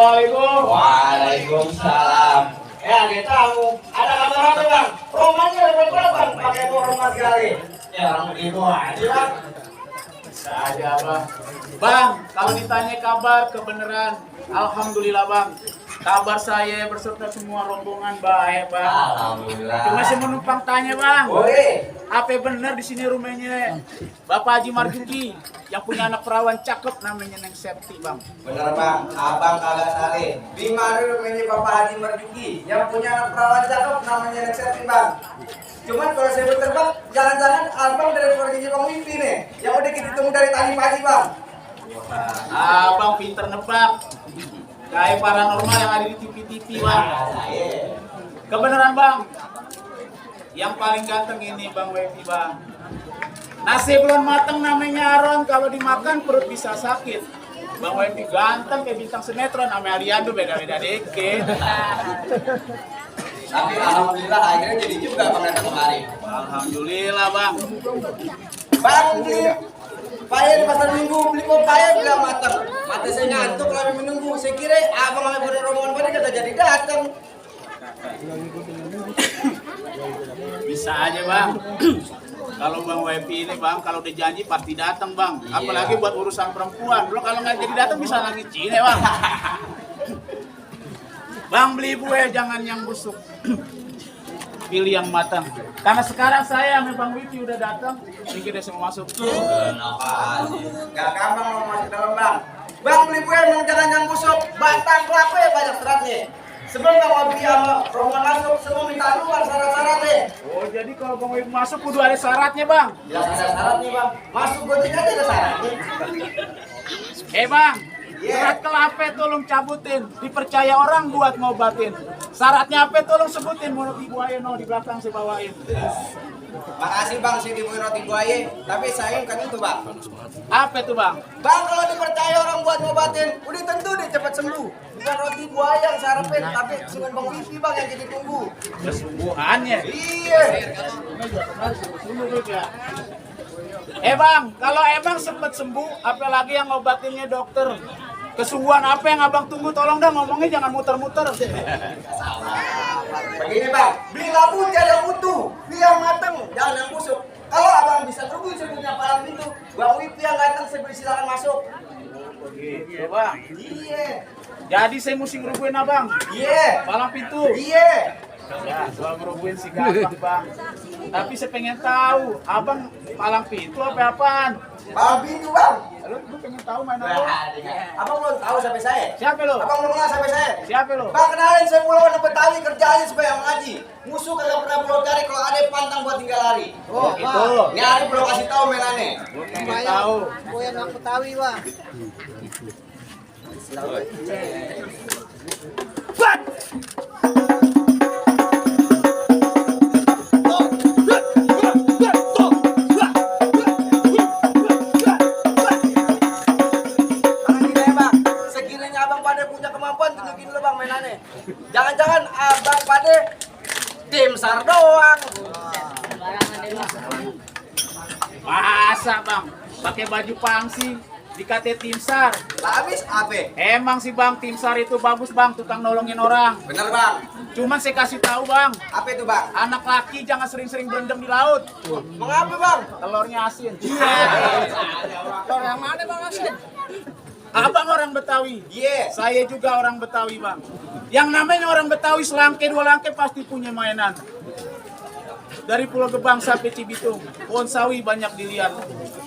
Assalamualaikum. Waalaikumsalam. Ya kita ada kabar apa bang? Rumahnya udah berapa? Pakai hormat sekali. Ya orang begitu aja bang. Bisa aja bang. Bang, kalau ditanya kabar kebenaran, alhamdulillah bang. Kabar saya berserta semua rombongan baik bang. Alhamdulillah. Cuma saya menumpang tanya bang, Boleh. apa benar di sini rumahnya Bapak Haji Marjuki yang punya anak perawan cakep namanya Neng Septi bang? Bener bang, abang kagak salah. Di mana rumahnya Bapak Haji Marjuki yang punya anak perawan cakep namanya Neng Septi bang. Cuman kalau saya berterbang, jangan-jangan abang dari keluarganya Bang Wipi nih, yang udah kita tunggu dari tadi pagi bang. Abang pinter nebak. Kayak paranormal yang ada di TV-TV bang. Kebenaran bang. Yang paling ganteng ini Bang Wepi bang. Nasi belum mateng namanya Aron, kalau dimakan perut bisa sakit. Bang Wepi ganteng kayak bintang sinetron, sama Aliando beda-beda dikit. Tapi alhamdulillah akhirnya jadi juga bang datang kemari. Alhamdulillah bang. Bang beli payah di pasar minggu, beli pepaya bilang matang. Mata saya ngantuk lagi menunggu. Saya kira abang sama pada rombongan pada kata jadi datang. Bisa aja bang. Kalau Bang Wepi ini bang, kalau udah janji pasti datang bang. Apalagi buat urusan perempuan. Lo kalau nggak jadi datang bisa nangis cine bang. Bang beli buah jangan yang busuk. Pilih yang matang. Karena sekarang saya sama Bang Wepi udah datang, mungkin dia semua masuk. Gak gampang mau masuk dalam bang. Bang beli kue emang jangan yang busuk. Batang kelapa ya banyak seratnya. Sebelum Bang Wepi sama rombongan masuk, semua minta keluar syarat-syaratnya. Oh jadi kalau Bang Wepi masuk kudu ada syaratnya bang. Ya ada syaratnya bang. Masuk gojek aja ada syaratnya. Bang, syarat kelapa tolong cabutin. Dipercaya orang buat ngobatin. Syaratnya apa tolong sebutin. Mau roti buaya no di belakang saya bawain. Makasih bang si Tibu roti buaya. Tapi sayang kan itu bang. Apa tuh bang? Bang kalau dipercaya orang buat ngobatin, udah tentu dia cepat sembuh. Bukan roti buaya yang sarapin, tapi dengan Bang Wipi bang yang jadi tunggu. Kesembuhannya. Iya. Bang, kalau emang sempet sembuh, apalagi yang ngobatinnya dokter. Kesungguhan apa yang abang tunggu? Tolong dah ngomongnya jangan muter-muter. Begini bang, beli labu tiada utuh, beli yang mateng, jangan yang busuk. Kalau abang bisa tunggu sebutnya palang pintu, Bang Wipi yang datang saya beri silakan masuk. Iya bang. Iya. Jadi saya mesti ngerubuhin abang. Iya. Palang pintu. Iya. Ya, soal ngerubuhin sih gampang bang. Tapi saya pengen tahu, abang palang pintu apa apaan? Palang pintu bang. Lu pengen tahu main apa? Abang belum tahu sampai saya. Siapa lo? Abang belum kenal sampai saya. Siapa lo? Bang kenalin saya pulau anak Betawi kerjanya supaya mengaji. Musuh kagak pernah pulau cari kalau ada pantang buat tinggal lari. Oh, gitu. Ini hari belum kasih tahu mainannya. Gua pengen tahu. Gue yang anak Betawi bang. Sekiranya abang pada punya kemampuan tunjukin dulu bang mainannya. Jangan-jangan abang pada tim SAR doang. Masa bang? Pakai baju pangsi, dikata tim SAR. Lah habis apa? Emang sih bang, tim SAR itu bagus bang, tukang nolongin orang. Bener bang. Cuman saya kasih tahu bang, Apa itu bang? anak laki jangan sering-sering berendam di laut. Mengapa bang? Telurnya asin. Telur yang mana bang asin? Abang orang Betawi. Iya. Saya juga orang Betawi bang. Yang namanya orang Betawi selangke dua langke pasti punya mainan. Dari Pulau Gebang sampai Cibitung, pohon sawi banyak dilihat.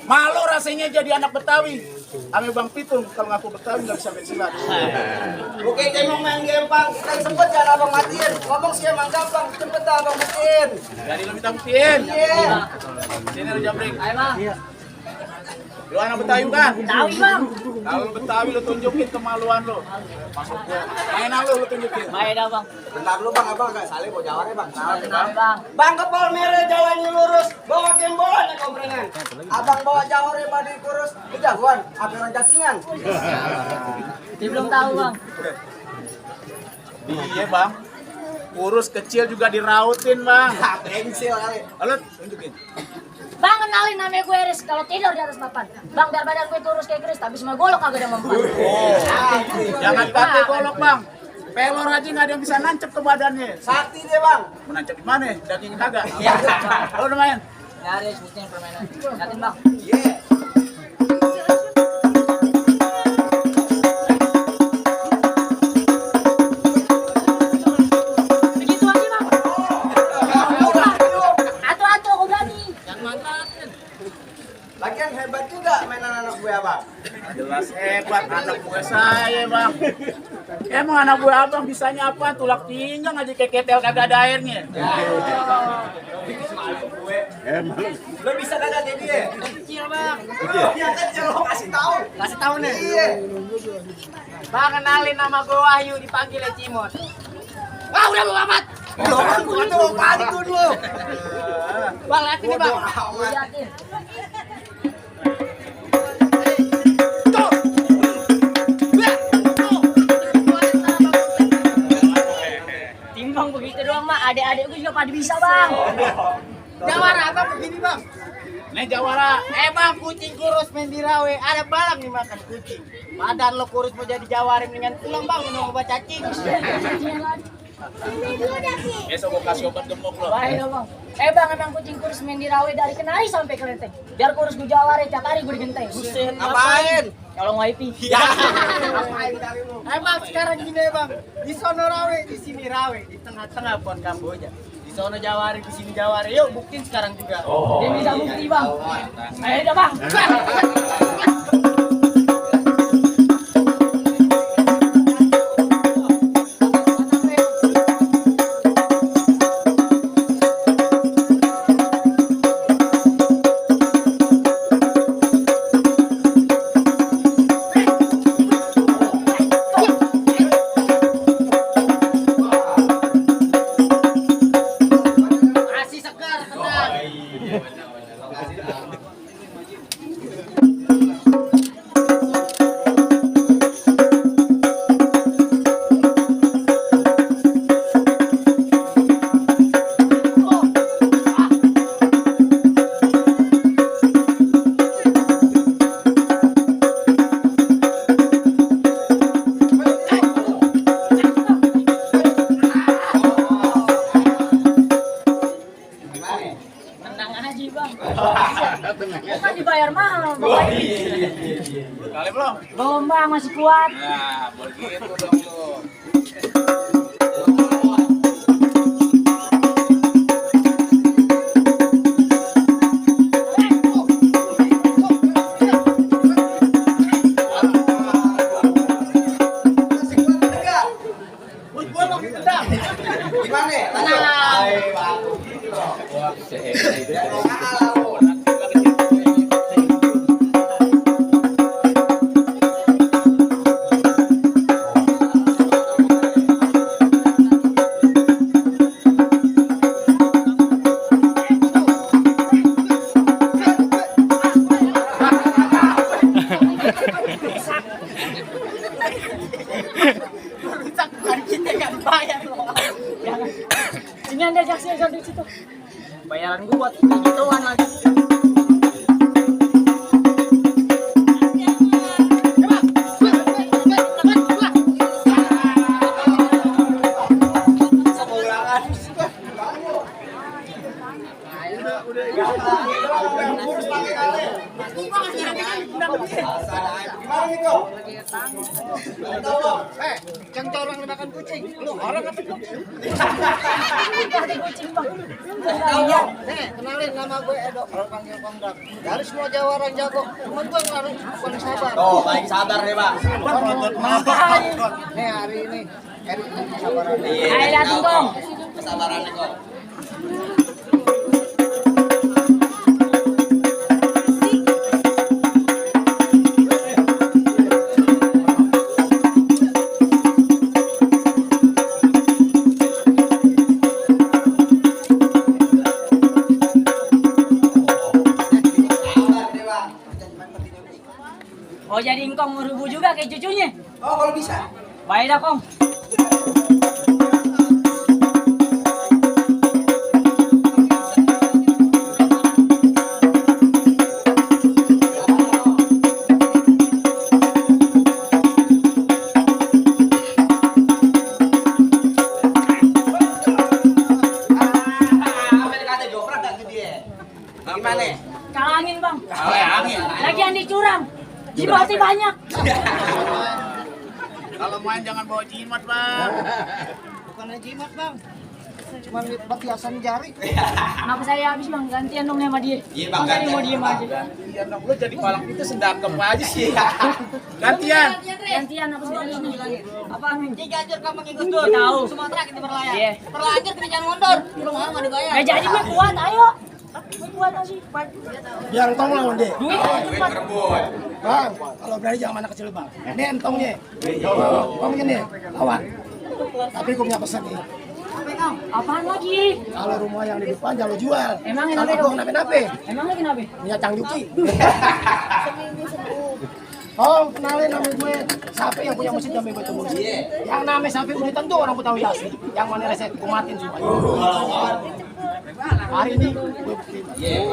Malu rasanya jadi anak Betawi. Ame Bang Pitung, kalau ngaku Betawi nggak bisa main silat. Oke, emang main game bang. Kan sempet jangan abang matiin. Ngomong sih emang gampang. Cepet dah abang matiin. Jadi lo minta buktiin. Iya. Sini lo jambring. Ayo bang. Lu anak Betawi kan? Betawi bang. Kalau lu Betawi lu tunjukin kemaluan lu. Masuk gua. Mainan lu tunjukin. Main dah bang. Bentar lu bang, abang agak saleh mau jawarnya bang. Bang. Bang kepal merah jalannya lurus, bawa gembolan ya komprengan. Abang bawa jawarnya badi kurus, itu jagoan, apa orang cacingan. Dia belum tahu bang. Iya bang. Kurus kecil juga dirautin bang. Pensil kali. Halo tunjukin. Bang, kenalin namanya gue Eris. Kalau tidur di atas papan, Bang, biar badan gue kurus kayak Chris, tapi semua golok kagak ada mempan. Jangan kate golok bang. Pelor aja nggak ada yang bisa nancep ke badannya. Sakti deh bang. Menancep di mana? Daging kagak. Lo udah main? Ya, Eris, buktiin permainan. Liatin, Bang. Iya. Begitu aja, Bang. Atu-atu, aku berani. Lagian hebat juga mainan anak gue abang. Jelas hebat anak gue saya bang. Emang anak gue abang bisanya apa? Tulak pinggang aja kayak ketel kagak ada airnya. Lo bisa kagak jadi ya? Kecil, Bang. Iya kecil lo kasih tahu. Kasih tahu nih. Iya. Bang, kenalin nama gue Wahyu, dipanggil Cimot. Wah, udah mau amat. Orang gue tuh mau pantun lo. Bang, liatin nih bang. Liatin. Timbang begitu doang, Mak. Adik-adik gue juga pada bisa, Bang. Jawara abang begini bang. Nih Jawara. Bang, kucing kurus main di rawe. Ada balang nih makan kucing. Badan lo kurus mau jadi jawara dengan tulang bang minum obat cacing. Besok gue kasih obat gemuk lo. Baik dong, Bang. Bang, emang kucing kurus main di rawe dari kenari sampai kelenteng. Biar kurus gue jaware, tiap hari gue digenteng. Buset, Ngapain? kalau wifi. Bang, sekarang gini bang. Di sono rawe, di sini rawe, di tengah-tengah pon Kamboja. Di sono jawari, di sini jawari. Yuk buktiin sekarang juga. Dia bisa bukti, Bang. Ayo dah, Bang. Masih segar, tenang. Tenang aja, Bang. Bukan dibayar mahal, Bang. Kali belum? Belum, Bang, masih kuat. Nah, begitu dong lo. Masih kuat enggak? Gua mau tendang. Gimana? Tenang. Ayo bagus gitu loh. Jangan ngalah lo. Rusak bukan kita yang bayar loh. Jangan. Sini Anda saksikan di situ. Bayaran gua buat gituan lagi. Gimana nih kok? Tahu lo? Yang orang makan kucing, lu orang apa kucing? Ada kucing, Bang. Kenalin nama gue Edo, orang panggil Kongdam. Dari semua jawara jago, cuma gue ngaruh paling sabar. Oh, baik sabar deh, Bang. Nih hari ini, Edo kesabaran. Ayo datang, Bang. Kesabarannya kok. Oh, jadi engkong merubu juga kayak cucunya. Oh, kalau bisa. Baik dah, Kong. Jimatnya banyak. Kalau main jangan bawa jimat bang. Bukan jimat bang. Cuma petiasan jari. Kenapa saya habis bang? Gantian dong sama dia. Iya, Bang, Bang, tadi gantian. mau diem aja. Gantian dong, lu jadi palang itu sendakem aja sih. Gantian. Gantian apa sih? Apa tiga ajur kamu ngikut dulu Tahu. Sumatera kita berlayar Iya. terlanjur kita jangan mundur rumah nggak dibayar Nggak jadi gue kuat, ayo. Gue kuat sih. Biar entong lawan deh. Duit cepat. Bang, kalau berani jangan anak kecil bang. Ini entongnya. Bang ini lawan. Tapi gue punya pesan nih. Apaan lagi? Kalau rumah yang di depan jangan lo jual. Emang Kalau kenapa gue dong? kenapa-napa. Emangnya kenapa? Punya Cang Yuki. Oh, kenalin nama gue. Siapa yang punya mesin jambe batu mulut? Yang namanya sampai udah tentu orang Betawi asli. Yang mana reset, gue matiin semua. Hari ini gue buktiin.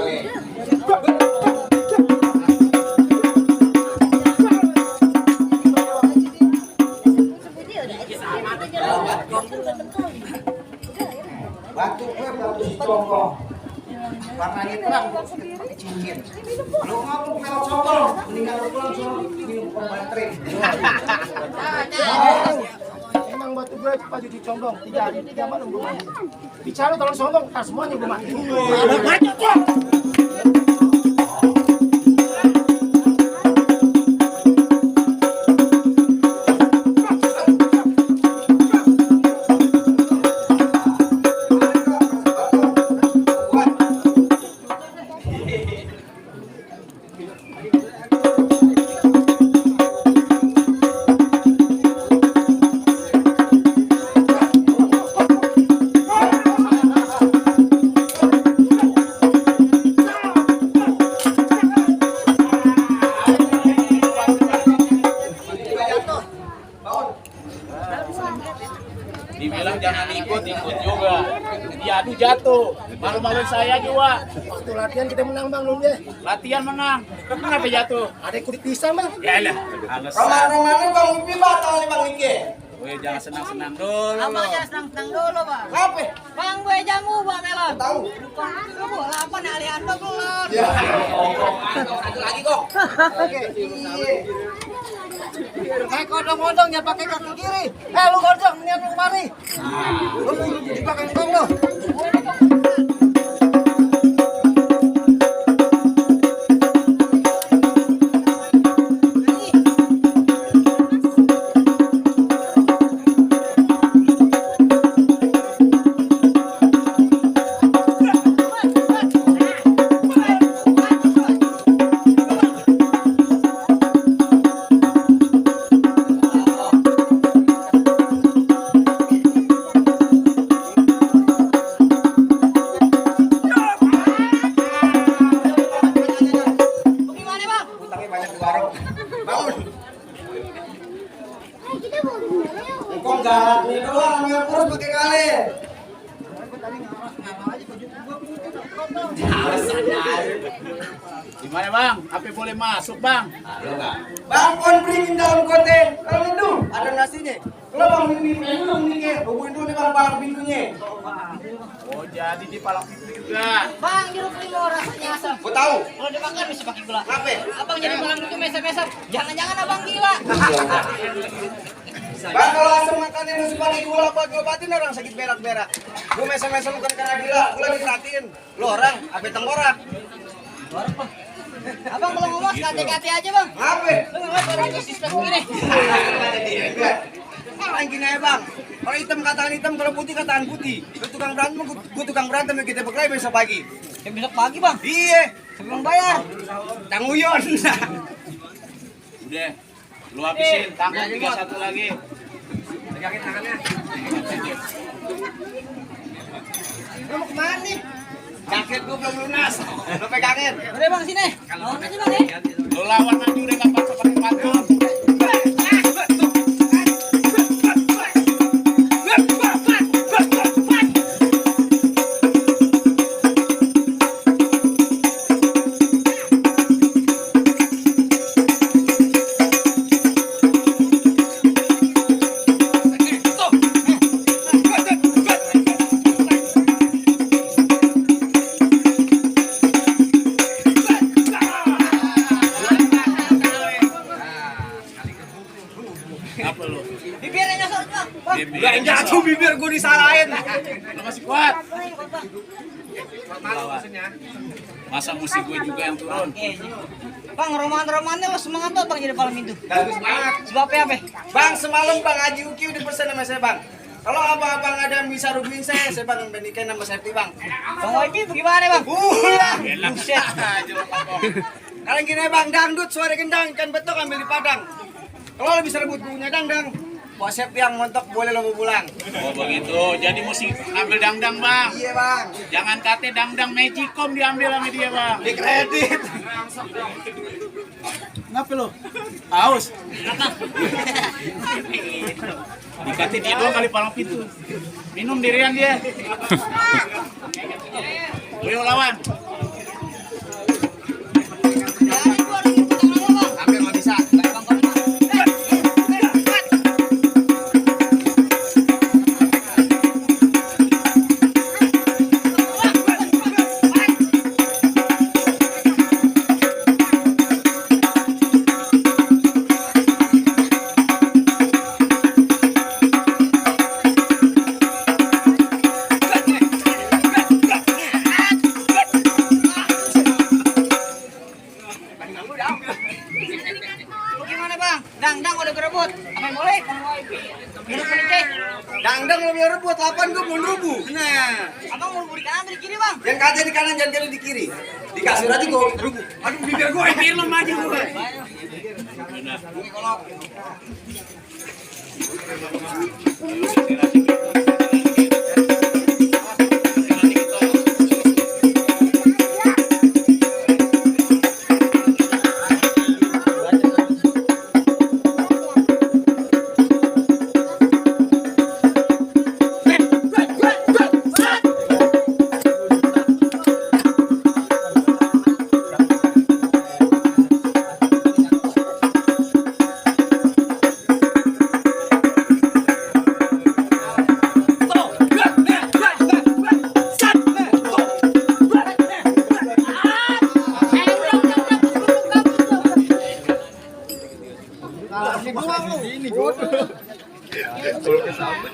Batu gue batu si congkong. Warnanya terang, pakai cincin. Lu ngomong kalau congkong, mendingan lu pulang suruh minum pembanterin. Emang batu gue cepat cuci condong. 3 hari 3 malam gue mandi. Bicara tolong sombong, ntar semuanya gue mati. Dibilang jangan ikut juga. Diadu jatuh. Malu-maluin saya juga. Waktu latihan kita menang bang, belum deh. Latihan menang. Kenapa jatuh? Ada kulit pisang bang. Ya lah. Alasan. Kemana-mana Bang Upi batal nih Bang Nike. Weh jangan senang-senang dulu. apa aja senang-senang dulu bang Ngapain? bang gue jamu bang melon Tahu. lu bola apa nih aliando belum Satu lagi kok. Kodong-kodong jangan pakai kaki kiri. Lu kodong niat lu kemari. Lu dipakai entong lu. gimana bang Utangnya banyak di warung. Bangun. Kok galak nih doang, ambil kurus pakai kali. Gimana bang? Apa boleh masuk bang? Bang, kon beringin dalam kote. Kalau itu ada nasinya. Kalau bang ini dulu nih, hubungin dulu nih bang palang pintunya. Oh jadi di palang pintu juga. bang jeruk limau rasanya asam Gue tahu. kalau dimakan bisa pakai gula Ngapain? abang jadi malam itu mesem-mesem jangan-jangan abang gila Bang, kalau asam makannya harus pakai gula buat ngobatin orang sakit berak-berak. Gue mesem-mesem bukan karena gila, gue lagi perhatiin. Lo orang, apa tengkorak? abang kalau ngomong hati-hati aja bang Ngapain? lu ngeliat orang itu sistem gini Orang gini ya bang, orang hitam kataan hitam, kalau putih kataan putih. Lu tukang berantem, gue tukang berantem, kita berkelahi besok pagi. ya besok pagi bang Iya, sebelum bayar Tanguyon. Udah. Lu habisin. Tanggung 31 lagi. Pegangin tangannya. lu mau kemana nih Jaket gue belum lunas, lu pegangin. udah bang sini lawan aja bang ya Lu lawan nanti udah nggak pakai pantun. Gak jatuh bibir gue disalahin. Lu masih kuat. Masa musik gue juga yang turun. Bang, roman-romannya lo semangat tuh bang jadi malam itu. Bagus banget. Sebabnya apa? Bang, semalam Bang Haji Uki udah pesen sama saya Bang. Kalau abang-abang ada yang bisa rugiin saya Bang bandingkan sama Septi Bang. Bang Waipi bagaimana bang? Buset. Kalian gini Bang, dangdut suara gendang, kan betul ambil di Padang. Kalau lo bisa rebut punya dangdang, buat Septi yang montok boleh lo pulang. Oh begitu. Jadi mesti ngambil dangdang bang. Iya Bang, Jangan kate dangdang Magicom diambil sama dia bang. di kredit. Kenapa lo? Haus. Dikate dia doang kali palang pintu. Minum dirian dia. Ayo lawan. Hampir nggak bisa. Bagaimana bang? Dangdang udah kerebut. Apa yang boleh? Bang Waipi. Minum pelicek. Dangdang lebih rebut, 8 gue belum rubuh. Nah, Abang mau beri kanan di kiri bang. yang kate di kanan jangan kali di kiri. Dikasih aja gue rubuh. Aduh bibir gue hampir lo maju gue.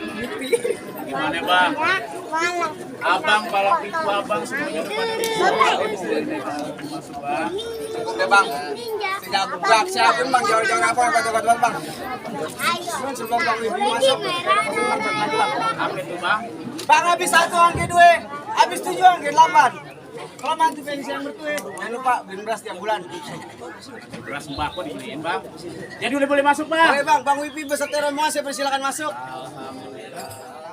Gimana bang? Abang palang pintu abang semuanya masuk bang. Oke Bang, tidak buka siapin Bang, jauh-jauh apa kata-kata Bang. Sebelum Bang Wibi masuk. Apa itu bang? Bang habis 1 angke 2, habis 7 angke 8. Kalau mantu pensi yang bertuih, jangan lupa beli beras tiap bulan. Beras sembako dibeliin bang. Jadi udah boleh masuk bang. Oke Bang, Bang Wibi beserta rombongan saya persilakan masuk. Alhamdulillah.